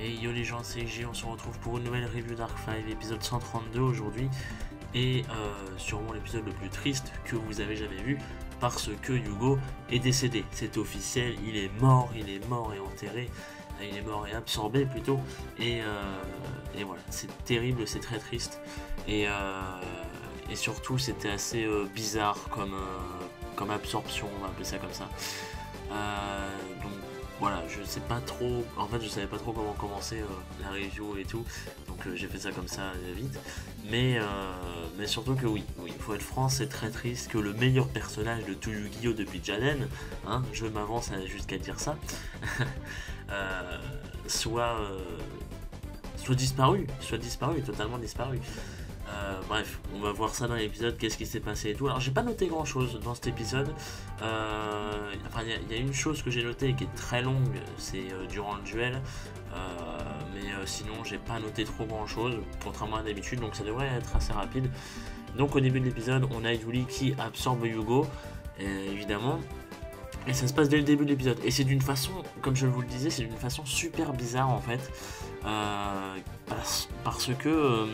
Et yo les gens, c'est XG, on se retrouve pour une nouvelle review d'Arc 5, épisode 132 aujourd'hui. Et sûrement l'épisode le plus triste que vous avez jamais vu, parce que Yugo est décédé. C'est officiel, il est mort et enterré. Il est mort et absorbé plutôt. Et voilà, c'est terrible, c'est très triste. Et surtout, c'était assez bizarre comme absorption, on va appeler ça comme ça. Donc voilà, je sais pas trop, en fait je savais pas trop comment commencer la review et tout, donc j'ai fait ça comme ça vite, mais surtout que oui, il faut être franc, c'est très triste que le meilleur personnage de tout Yu-Gi-Oh depuis Jaden, hein, je m'avance jusqu'à dire ça, soit disparu, totalement disparu. Bref, on va voir ça dans l'épisode, qu'est-ce qui s'est passé et tout. Alors j'ai pas noté grand chose dans cet épisode. Il y a une chose que j'ai notée qui est très longue, c'est durant le duel. Sinon j'ai pas noté trop grand chose, contrairement à d'habitude, donc ça devrait être assez rapide. Donc au début de l'épisode, on a Yuli qui absorbe Yugo, évidemment. Et ça se passe dès le début de l'épisode. Et c'est d'une façon, comme je vous le disais, c'est d'une façon super bizarre en fait. Parce que...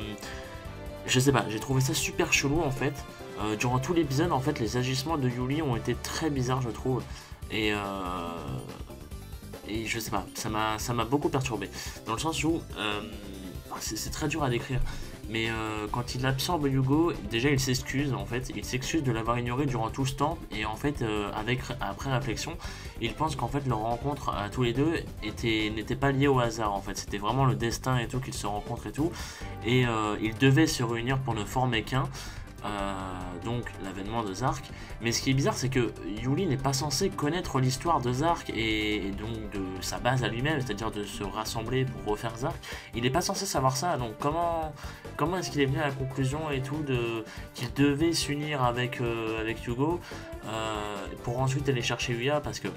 je sais pas, j'ai trouvé ça super chelou en fait. Durant tout l'épisode, en fait, les agissements de Yuli ont été très bizarres, je trouve. Et je sais pas, ça m'a beaucoup perturbé. Dans le sens où, c'est très dur à décrire. Mais quand il absorbe Yugo, déjà il s'excuse en fait. Il s'excuse de l'avoir ignoré durant tout ce temps. Et en fait, après réflexion, il pense qu'en fait leur rencontre à tous les deux n'était pas liée au hasard en fait. C'était vraiment le destin et tout qu'ils se rencontrent et tout. Et ils devaient se réunir pour ne former qu'un. Donc l'avènement de Zark. Mais ce qui est bizarre, c'est que Yuli n'est pas censé connaître l'histoire de Zark et donc de sa base à lui-même, c'est-à-dire de se rassembler pour refaire Zark. Il n'est pas censé savoir ça, donc comment est-ce qu'il est venu à la conclusion et tout qu'il devait s'unir avec Yugo pour ensuite aller chercher Yuya, parce que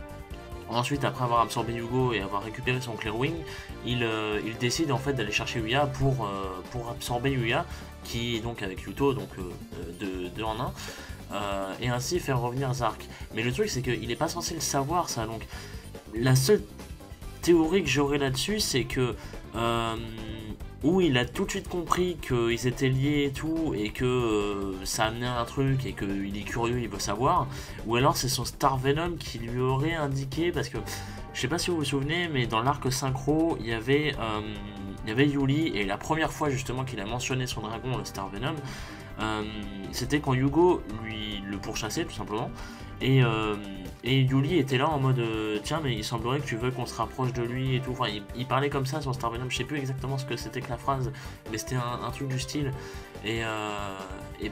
ensuite, après avoir absorbé Yugo et avoir récupéré son Clearwing, il décide en fait d'aller chercher Yuya pour absorber Yuya, qui est donc avec Yuto, donc 2 en 1, et ainsi faire revenir Zark. Mais le truc, c'est qu'il n'est pas censé le savoir, ça. Donc, la seule théorie que j'aurais là-dessus, c'est que où il a tout de suite compris qu'ils étaient liés et tout, et que ça amenait un truc, et qu'il est curieux, il veut savoir, ou alors c'est son Star Venom qui lui aurait indiqué, parce que je sais pas si vous vous souvenez, mais dans l'arc synchro, il y avait Yuli, et la première fois justement qu'il a mentionné son dragon, le Star Venom, c'était quand Yugo lui le pourchassait tout simplement, et Yuli était là en mode tiens, mais il semblerait que tu veux qu'on se rapproche de lui et tout. Enfin, il parlait comme ça, son Star Venom. Je sais plus exactement ce que c'était que la phrase, mais c'était un truc du style. Et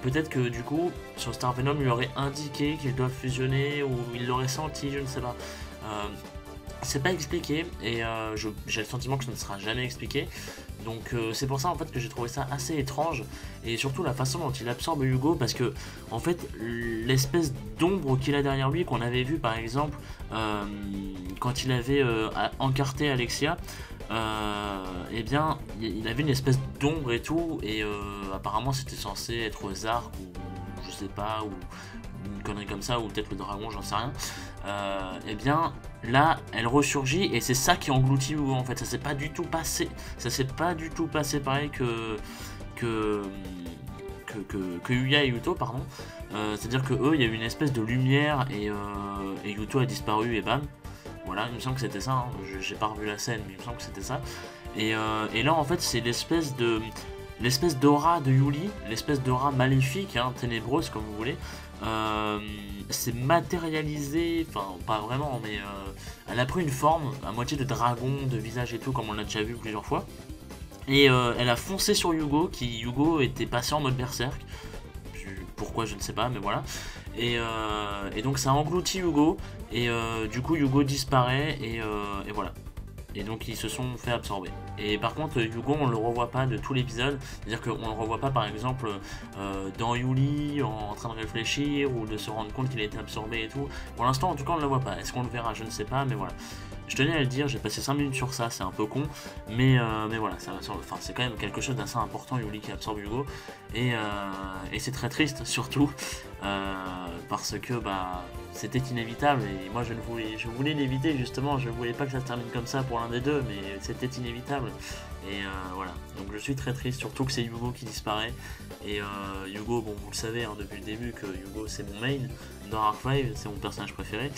peut-être que du coup, son Star Venom lui aurait indiqué qu'ils doivent fusionner, ou il l'aurait senti, je ne sais pas. C'est pas expliqué, et j'ai le sentiment que ça ne sera jamais expliqué. Donc c'est pour ça en fait que j'ai trouvé ça assez étrange, et surtout la façon dont il absorbe Yugo, parce que en fait l'espèce d'ombre qu'il a derrière lui, qu'on avait vu par exemple quand il avait encarté Alexia, eh bien il avait une espèce d'ombre et tout, et apparemment c'était censé être Zark, ou je sais pas, ou une connerie comme ça, ou peut-être le dragon, j'en sais rien. Eh bien là elle ressurgit, et c'est ça qui engloutit Yugo en fait. Ça s'est pas du tout passé pareil que Yuya et Yuto, pardon. C'est à dire que eux, il y a eu une espèce de lumière, et Yuto a disparu, et bam, voilà. Il me semble que c'était ça, hein. J'ai pas revu la scène, mais il me semble que c'était ça. Et là en fait c'est l'espèce d'aura de Yuli, l'espèce d'aura maléfique, hein, ténébreuse comme vous voulez. C'est matérialisé, enfin pas vraiment, mais elle a pris une forme à moitié de dragon, de visage et tout, comme on l'a déjà vu plusieurs fois. Et elle a foncé sur Yugo, Yugo était passé en mode berserk. Pourquoi, je ne sais pas, mais voilà. Et donc ça engloutit Yugo, et du coup Yugo disparaît, et voilà. Et donc ils se sont fait absorber. Et par contre Yugo, on le revoit pas de tout l'épisode. C'est-à-dire qu'on le revoit pas par exemple dans Yuli en train de réfléchir, ou de se rendre compte qu'il a été absorbé et tout. Pour l'instant en tout cas on ne le voit pas. Est-ce qu'on le verra? Je ne sais pas, mais voilà. Je tenais à le dire, j'ai passé 5 minutes sur ça, c'est un peu con, mais voilà, c'est quand même quelque chose d'assez important, Yuli qui absorbe Hugo, et c'est très triste, surtout, parce que bah, c'était inévitable, et moi je voulais l'éviter justement, je voulais pas que ça se termine comme ça pour l'un des deux, mais c'était inévitable, et voilà, donc je suis très triste, surtout que c'est Hugo qui disparaît, et Hugo, bon vous le savez hein, depuis le début que Hugo c'est mon main, dans Arc 5, c'est mon personnage préféré,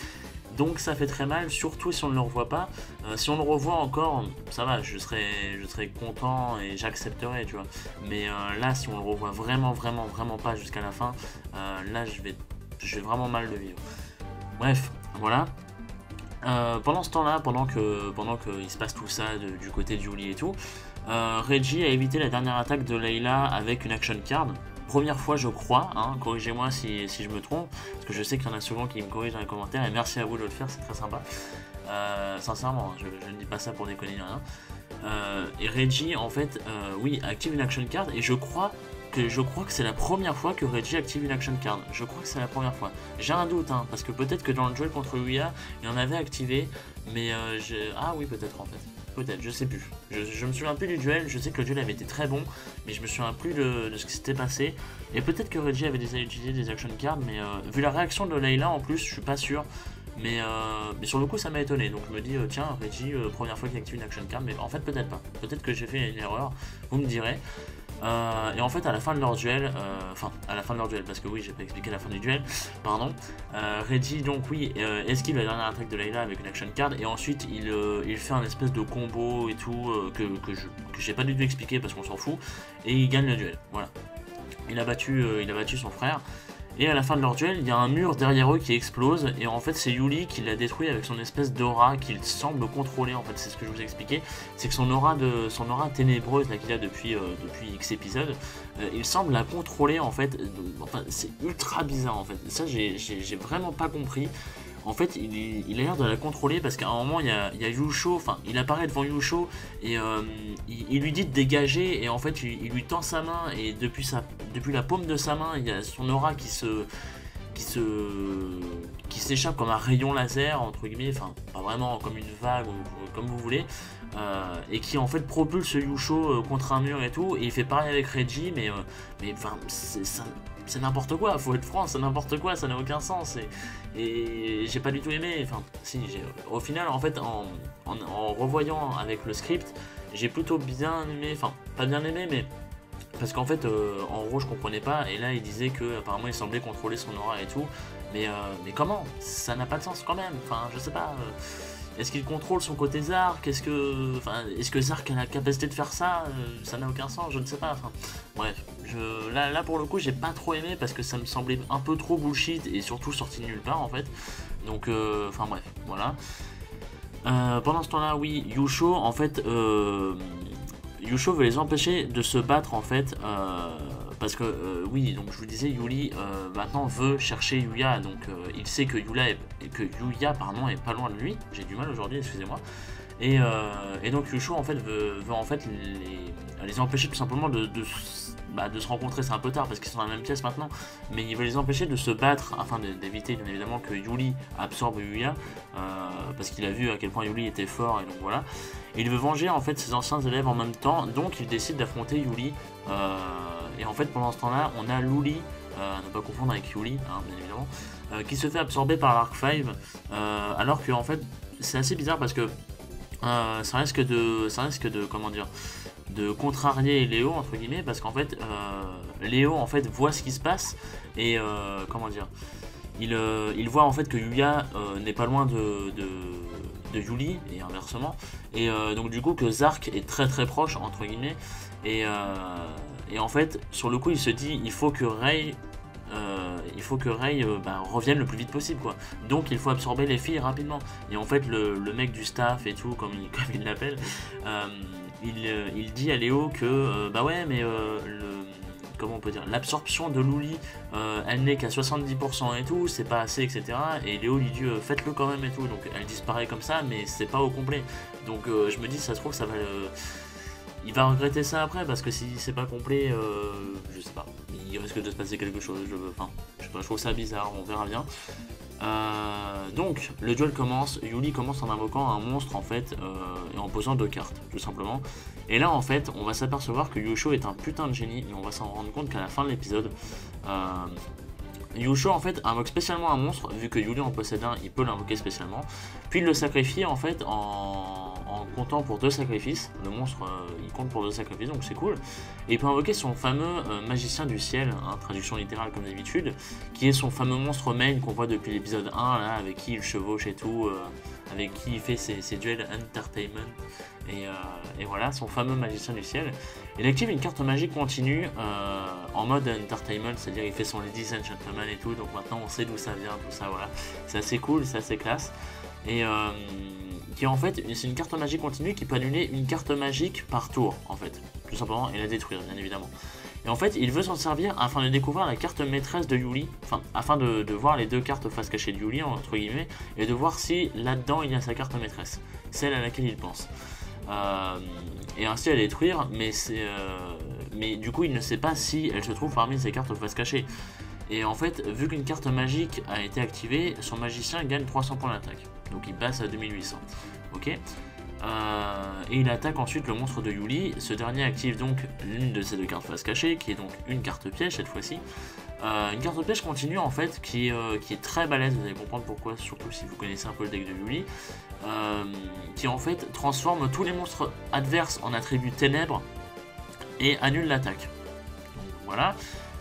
donc ça fait très mal, surtout si on ne le revoit pas. Si on le revoit encore, ça va, je serais content et j'accepterai, tu vois. Mais là, si on le revoit vraiment pas jusqu'à la fin, là je vais vraiment mal le vivre. Bref, voilà. Pendant ce temps-là, pendant que il se passe tout ça du côté de Julie et tout, Reggie a évité la dernière attaque de Layla avec une action card. Première fois je crois, hein, corrigez-moi si je me trompe, parce que je sais qu'il y en a souvent qui me corrigent dans les commentaires, et merci à vous de le faire, c'est très sympa. Sincèrement, je ne dis pas ça pour déconner rien. Et Reggie en fait, oui, active une action card, et je crois que c'est la première fois que Reggie active une action card. Je crois que c'est la première fois. J'ai un doute, hein, parce que peut-être que dans le duel contre Yuya, il en avait activé, mais ah oui, peut-être en fait. Peut-être, je sais plus. Je me souviens plus du duel, je sais que le duel avait été très bon, mais je me souviens plus de ce qui s'était passé. Et peut-être que Reggie avait déjà utilisé des action cards, mais vu la réaction de Layla en plus, je suis pas sûr. Mais sur le coup, ça m'a étonné. Donc je me dis, tiens, Reggie, première fois qu'il active une action card, mais en fait, peut-être pas. Peut-être que j'ai fait une erreur, vous me direz. Et en fait à la fin de leur duel, parce que oui j'ai pas expliqué la fin du duel, pardon, Reggie donc oui esquive la dernière attaque de Layla avec une action card et ensuite il fait un espèce de combo et tout que j'ai pas du tout expliqué parce qu'on s'en fout et il gagne le duel, voilà. Il a battu son frère. Et à la fin de leur duel, il y a un mur derrière eux qui explose, et en fait c'est Yuli qui l'a détruit avec son espèce d'aura qu'il semble contrôler, en fait c'est ce que je vous ai expliqué, c'est que son aura ténébreuse là qu'il a depuis X épisodes, il semble la contrôler en fait, enfin c'est ultra bizarre en fait, ça j'ai vraiment pas compris. En fait, il a l'air de la contrôler parce qu'à un moment, il y a Yusho, enfin, il apparaît devant Yusho et il lui dit de dégager et en fait, il lui tend sa main et depuis la paume de sa main, il y a son aura qui s'échappe comme un rayon laser, entre guillemets, enfin, pas vraiment comme une vague ou comme vous voulez, et qui en fait propulse Yusho contre un mur et tout, et il fait pareil avec Reggie, mais enfin, c'est n'importe quoi, faut être franc, c'est n'importe quoi, ça n'a aucun sens, et j'ai pas du tout aimé, enfin, si, au final, en fait, en revoyant avec le script, j'ai plutôt bien aimé, enfin, pas bien aimé, mais parce qu'en fait, en gros, je comprenais pas, et là, il disait que apparemment il semblait contrôler son aura et tout, mais comment? Ça n'a pas de sens quand même, enfin, je sais pas, est-ce qu'il contrôle son côté Zark? Est-ce que Zark a la capacité de faire ça? Ça n'a aucun sens, je ne sais pas, enfin, bref, là pour le coup, j'ai pas trop aimé, parce que ça me semblait un peu trop bullshit, et surtout sorti de nulle part, en fait, donc, enfin bref, voilà. Pendant ce temps-là, oui, Yusho, en fait, Yusho veut les empêcher de se battre en fait parce que oui, donc je vous disais, Yuli maintenant veut chercher Yuya, donc il sait que Yuya est pas loin de lui, j'ai du mal aujourd'hui, excusez-moi, et donc Yusho en fait veut en fait les empêcher tout simplement de se rencontrer. C'est un peu tard parce qu'ils sont dans la même pièce maintenant, mais il veut les empêcher de se battre afin d'éviter bien évidemment que Yuli absorbe Yuya, parce qu'il a vu à quel point Yuli était fort, et donc voilà. Et il veut venger en fait ses anciens élèves en même temps, donc il décide d'affronter Yuli, et en fait pendant ce temps-là on a Luli, à ne pas confondre avec Yuli, hein, bien évidemment, qui se fait absorber par l'Arc 5, alors que en fait c'est assez bizarre parce que ça risque de comment dire, de contrarier Léo entre guillemets, parce qu'en fait Léo en fait voit ce qui se passe et comment dire, il voit en fait que Yuya n'est pas loin de Yuli et inversement, et donc du coup que Zark est très très proche entre guillemets, et en fait sur le coup il se dit il faut que Rei revienne le plus vite possible quoi. Donc il faut absorber les filles rapidement. Et en fait le mec du staff et tout, comme il l'appelle, il dit à Léo que bah ouais mais comment on peut dire, l'absorption de Luli elle n'est qu'à 70% et tout, c'est pas assez, etc. Et Léo lui dit faites-le quand même et tout. Donc elle disparaît comme ça, mais c'est pas au complet. Donc je me dis ça se trouve ça va il va regretter ça après, parce que si c'est pas complet, je sais pas, il risque de se passer quelque chose, je sais pas, je trouve ça bizarre, on verra bien. Donc le duel commence, Yuli commence en invoquant un monstre en fait et en posant 2 cartes tout simplement. Et là en fait on va s'apercevoir que Yusho est un putain de génie, mais on va s'en rendre compte qu'à la fin de l'épisode. Yusho en fait invoque spécialement un monstre, vu que Yuli en possède un, il peut l'invoquer spécialement. Puis il le sacrifie en fait en comptant pour 2 sacrifices. Le monstre il compte pour 2 sacrifices, donc c'est cool. Et il peut invoquer son fameux magicien du ciel, hein, traduction littérale comme d'habitude, qui est son fameux monstre main qu'on voit depuis l'épisode 1, là, avec qui il chevauche et tout, avec qui il fait ses duels entertainment. Et voilà, son fameux magicien du ciel. Il active une carte magique continue en mode entertainment, c'est-à-dire il fait son ladies and gentlemen et tout, donc maintenant on sait d'où ça vient, tout ça, voilà. C'est assez cool, c'est assez classe. Et qui en fait, c'est une carte magique continue qui peut annuler une carte magique par tour, en fait, tout simplement, et la détruire, bien évidemment. Et en fait, il veut s'en servir afin de découvrir la carte maîtresse de Yuli, enfin, afin de voir les 2 cartes face cachée de Yuli, entre guillemets, et de voir si là-dedans il y a sa carte maîtresse, celle à laquelle il pense. Et ainsi à détruire, mais du coup il ne sait pas si elle se trouve parmi ses cartes face cachée. Et en fait, vu qu'une carte magique a été activée, son magicien gagne 300 points d'attaque. Donc il passe à 2800. Ok. Et il attaque ensuite le monstre de Yuli. Ce dernier active donc l'une de ces 2 cartes face cachée, qui est donc une carte piège cette fois-ci. Une carte piège continue en fait, qui est très balèze, vous allez comprendre pourquoi, surtout si vous connaissez un peu le deck de Yuli. Qui en fait transforme tous les monstres adverses en attributs ténèbres et annule l'attaque. Voilà.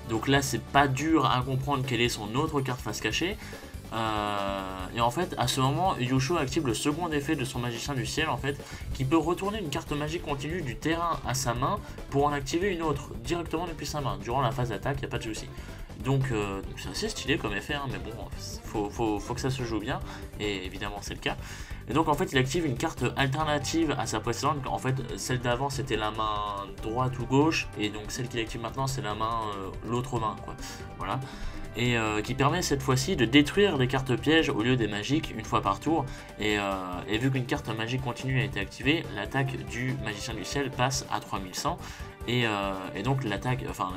Donc là c'est pas dur à comprendre quelle est son autre carte face cachée. Et en fait à ce moment Yusho active le second effet de son magicien du ciel en fait, qui peut retourner une carte magique continue du terrain à sa main pour en activer une autre directement depuis sa main. Durant la phase d'attaque, il n'y a pas de souci. Donc c'est assez stylé comme effet, hein, mais bon, faut que ça se joue bien, et évidemment c'est le cas. Et donc en fait il active une carte alternative à sa précédente. En fait celle d'avant c'était la main droite ou gauche, et donc celle qu'il active maintenant c'est la main, l'autre main quoi. Voilà. Et qui permet cette fois-ci de détruire les cartes pièges au lieu des magiques une fois par tour. Et vu qu'une carte magique continue a été activée, l'attaque du magicien du ciel passe à 3100. Et donc l'attaque, enfin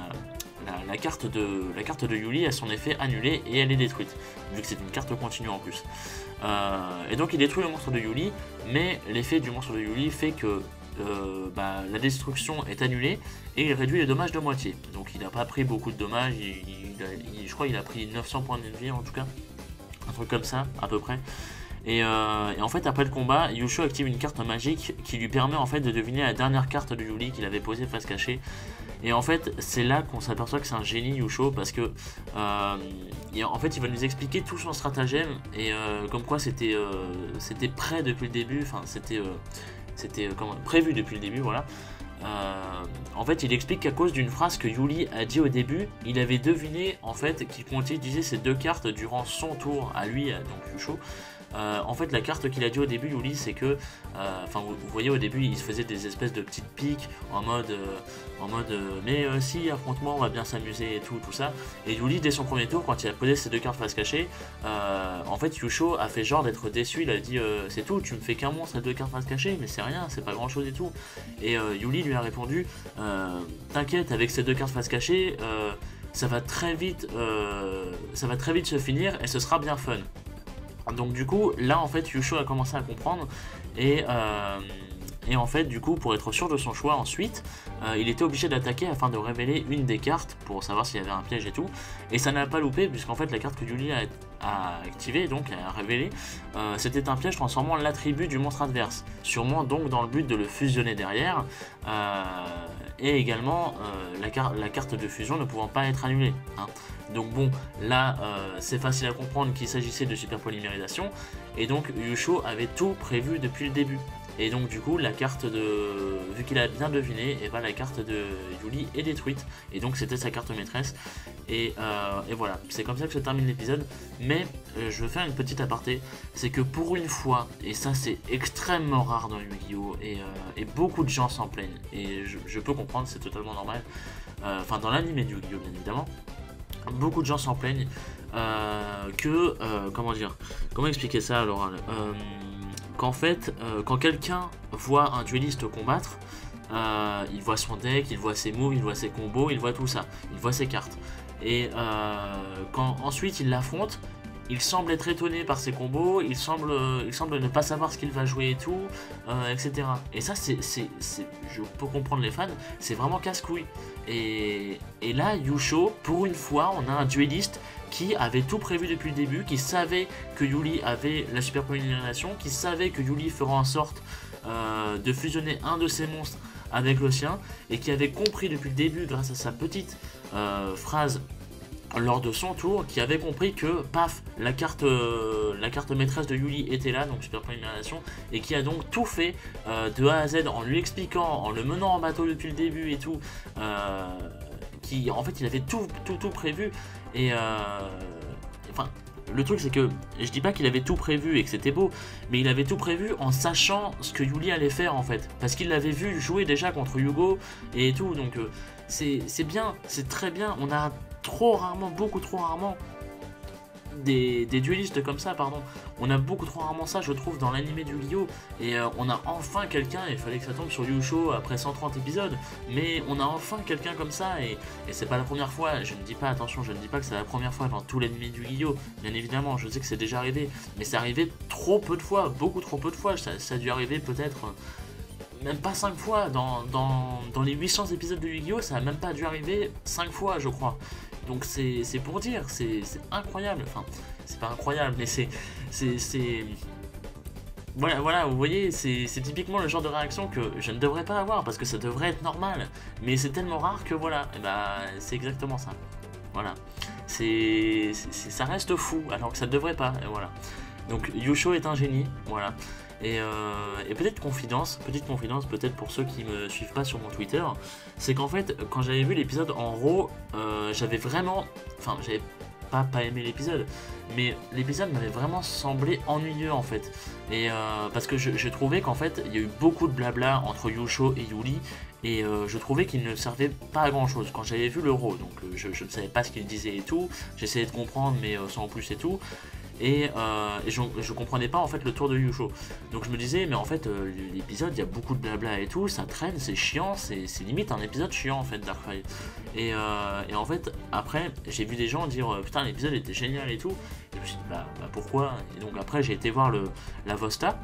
la carte de Yuli a son effet annulé et elle est détruite, vu que c'est une carte continue en plus. Et donc il détruit le monstre de Yuli, mais l'effet du monstre de Yuli fait que la destruction est annulée et il réduit les dommages de moitié. Donc il n'a pas pris beaucoup de dommages, je crois qu'il a pris 900 points de vie en tout cas, un truc comme ça à peu près. Et en fait après le combat, Yusho active une carte magique qui lui permet en fait de deviner la dernière carte de Yuli qu'il avait posée face cachée. Et en fait c'est là qu'on s'aperçoit que c'est un génie Yusho, parce que en fait il va nous expliquer tout son stratagème, et comme quoi c'était prêt depuis le début, enfin c'était prévu depuis le début, voilà. En fait il explique qu'à cause d'une phrase que Yuli a dit au début, il avait deviné en fait qu'il comptait utiliser ces 2 cartes durant son tour à lui, donc Yusho. En fait la carte qu'il a dit au début Yuli, c'est que vous voyez au début il se faisait des espèces de petites piques en mode mais si affrontement on va bien s'amuser et tout ça. Et Yuli dès son premier tour, quand il a posé ces 2 cartes face cachée, en fait Yusho a fait genre d'être déçu. Il a dit c'est tout, tu me fais qu'un monstre à 2 cartes face cachée, mais c'est rien, c'est pas grand chose et tout. Et Yuli lui a répondu t'inquiète, avec ces 2 cartes face cachée ça va très vite se finir et ce sera bien fun. Donc du coup là en fait Yusho a commencé à comprendre, et en fait du coup pour être sûr de son choix ensuite, il était obligé d'attaquer afin de révéler une des cartes pour savoir s'il y avait un piège et tout, et ça n'a pas loupé, puisqu'en fait la carte que Yuli a activée, donc a révélé, c'était un piège transformant l'attribut du monstre adverse, sûrement donc dans le but de le fusionner derrière, et également la carte de fusion ne pouvant pas être annulée, hein. Donc bon, là c'est facile à comprendre qu'il s'agissait de super polymérisation, et donc Yusho avait tout prévu depuis le début. Et donc du coup la carte vu qu'il a bien deviné, et la carte de Yuli est détruite, et donc c'était sa carte maîtresse. Et voilà, c'est comme ça que se termine l'épisode. Mais je veux faire une petite aparté, c'est que pour une fois, et ça c'est extrêmement rare dans Yu-Gi-Oh, et beaucoup de gens s'en plaignent, et je peux comprendre, c'est totalement normal, enfin dans l'anime de Yu-Gi-Oh bien évidemment, beaucoup de gens s'en plaignent comment expliquer ça à l'oral, qu'en fait quand quelqu'un voit un dueliste combattre, il voit son deck, il voit ses moves, il voit ses combos, il voit tout ça, il voit ses cartes, et quand ensuite il l'affronte, il semble être étonné par ses combos, il semble ne pas savoir ce qu'il va jouer et tout, etc. Et ça, je peux comprendre les fans, c'est vraiment casse-couille. Et là, Yusho, pour une fois, on a un dueliste qui avait tout prévu depuis le début, qui savait que Yuli avait la super élimination, qui savait que Yuli fera en sorte de fusionner un de ses monstres avec le sien, et qui avait compris depuis le début, grâce à sa petite phrase lors de son tour, qui avait compris que, paf, la carte maîtresse de Yuli était là, donc super élimination, et qui a donc tout fait de A à Z en lui expliquant, en le menant en bateau depuis le début et tout, qui, en fait, il avait tout prévu, et enfin, le truc c'est que, je dis pas qu'il avait tout prévu et que c'était beau, mais il avait tout prévu en sachant ce que Yuli allait faire en fait, parce qu'il l'avait vu jouer déjà contre Yugo et tout, donc c'est bien, c'est très bien. On a trop rarement, beaucoup trop rarement des duellistes comme ça, pardon. On a beaucoup trop rarement ça, je trouve, dans l'animé du Yu-Gi-Oh! Et on a enfin quelqu'un, il fallait que ça tombe sur Yusho après 130 épisodes, mais on a enfin quelqu'un comme ça, et c'est pas la première fois. Je ne dis pas, attention, je ne dis pas que c'est la première fois dans tout l'animé du Yu-Gi-Oh! Bien évidemment, je sais que c'est déjà arrivé, mais c'est arrivé trop peu de fois, beaucoup trop peu de fois. Ça a dû arriver peut-être même pas 5 fois, dans les 800 épisodes de Yu-Gi-Oh! Ça a même pas dû arriver 5 fois, je crois. Donc c'est pour dire, c'est incroyable, enfin, c'est pas incroyable, mais c'est voilà, vous voyez, c'est typiquement le genre de réaction que je ne devrais pas avoir, parce que ça devrait être normal, mais c'est tellement rare que voilà, et bah, c'est exactement ça, voilà, ça reste fou, alors que ça ne devrait pas, et voilà. Donc Yusho est un génie, voilà. Et petite confidence peut-être pour ceux qui me suivent pas sur mon Twitter, c'est qu'en fait quand j'avais vu l'épisode en RAW, j'avais pas aimé l'épisode, mais l'épisode m'avait vraiment semblé ennuyeux en fait, et parce que je trouvais qu'en fait il y a eu beaucoup de blabla entre Yusho et Yuli, et je trouvais qu'il ne servait pas à grand chose quand j'avais vu le RAW, donc je ne savais pas ce qu'il disait et tout, j'essayais de comprendre mais sans plus et tout. Et je comprenais pas en fait le tour de Yusho, donc je me disais mais en fait l'épisode il y a beaucoup de blabla et tout, ça traîne, c'est chiant, c'est limite un épisode chiant en fait, Darkrai. Et en fait après j'ai vu des gens dire putain l'épisode était génial et tout, et je me suis dit bah pourquoi, et donc après j'ai été voir la Vosta.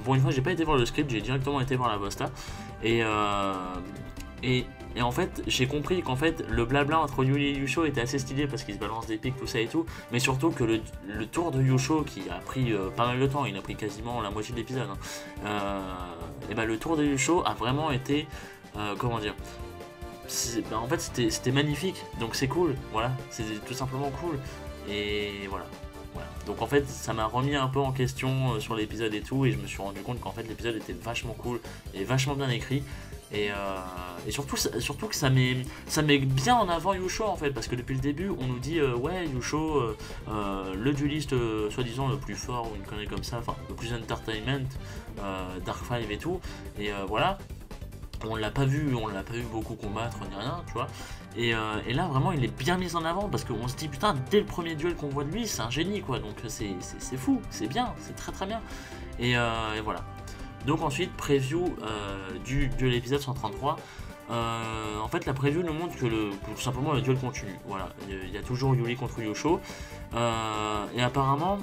Pour une fois j'ai pas été voir le script, j'ai directement été voir la Vosta, et en fait, j'ai compris qu'en fait, le blabla entre Yuli et Yusho était assez stylé parce qu'ils se balancent des pics, tout ça et tout, mais surtout que le tour de Yusho, qui a pris pas mal de temps, il a pris quasiment la moitié de l'épisode, et bah le tour de Yusho a vraiment été, comment dire, en fait c'était magnifique, donc c'est cool, voilà, c'est tout simplement cool, et voilà. Donc en fait ça m'a remis un peu en question sur l'épisode et tout, et je me suis rendu compte qu'en fait l'épisode était vachement cool et vachement bien écrit, et surtout que ça met bien en avant Yusho en fait, parce que depuis le début on nous dit ouais Yusho le dueliste soi-disant le plus fort ou une connerie comme ça, enfin le plus entertainment, Dark 5 et tout, et voilà. On l'a pas vu beaucoup combattre ni rien, tu vois. Et là vraiment il est bien mis en avant, parce qu'on se dit putain dès le premier duel qu'on voit de lui c'est un génie quoi, donc c'est fou, c'est bien, c'est très très bien. Et voilà. Donc ensuite preview de l'épisode 133. En fait la preview nous montre que tout simplement le duel continue. Voilà, il y a toujours Yuli contre Yusho. Et apparemment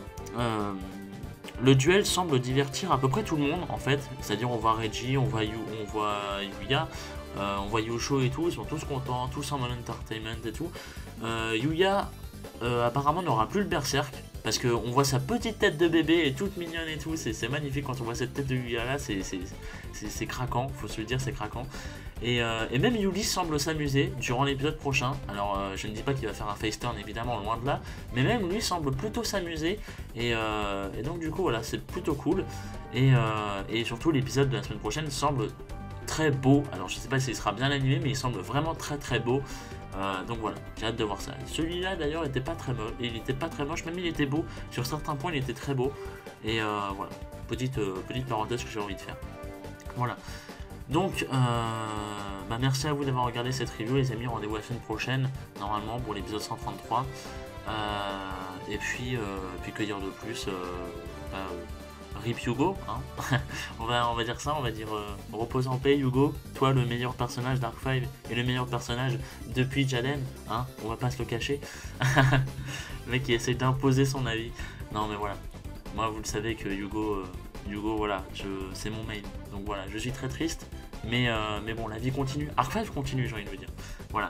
le duel semble divertir à peu près tout le monde en fait, c'est-à-dire on voit Reggie, on voit Yuya, on voit Yusho et tout, ils sont tous contents, tous en mode entertainment et tout. Yuya apparemment n'aura plus le berserk, parce qu'on voit sa petite tête de bébé et toute mignonne et tout, c'est magnifique quand on voit cette tête de Yuya là, c'est craquant, faut se le dire, c'est craquant. Et même Yuli semble s'amuser durant l'épisode prochain. Alors je ne dis pas qu'il va faire un face turn évidemment, loin de là, mais même lui semble plutôt s'amuser, et donc du coup voilà, c'est plutôt cool. Et surtout l'épisode de la semaine prochaine semble très beau. Alors je sais pas s'il sera bien animé, mais il semble vraiment très très beau. Donc voilà, j'ai hâte de voir ça. Celui-là d'ailleurs était pas très moche, il était pas très moche, même il était beau. Sur certains points il était très beau. Et voilà, petite parenthèse que j'ai envie de faire. Voilà. Donc, merci à vous d'avoir regardé cette review les amis, rendez-vous la semaine prochaine, normalement, pour l'épisode 133. Et puis que dire de plus, Rip Hugo, hein. on va dire ça, on va dire repose en paix Hugo, toi le meilleur personnage d'Arc 5 et le meilleur personnage depuis Jaden, hein, on va pas se le cacher. Le mec qui essaie d'imposer son avis. Non mais voilà, moi vous le savez que Hugo voilà, c'est mon main, donc voilà, je suis très triste, mais bon, la vie continue, Arc 5 continue, j'ai envie de vous dire, voilà.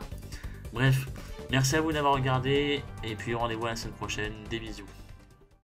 Bref, merci à vous d'avoir regardé, et puis rendez-vous la semaine prochaine, des bisous.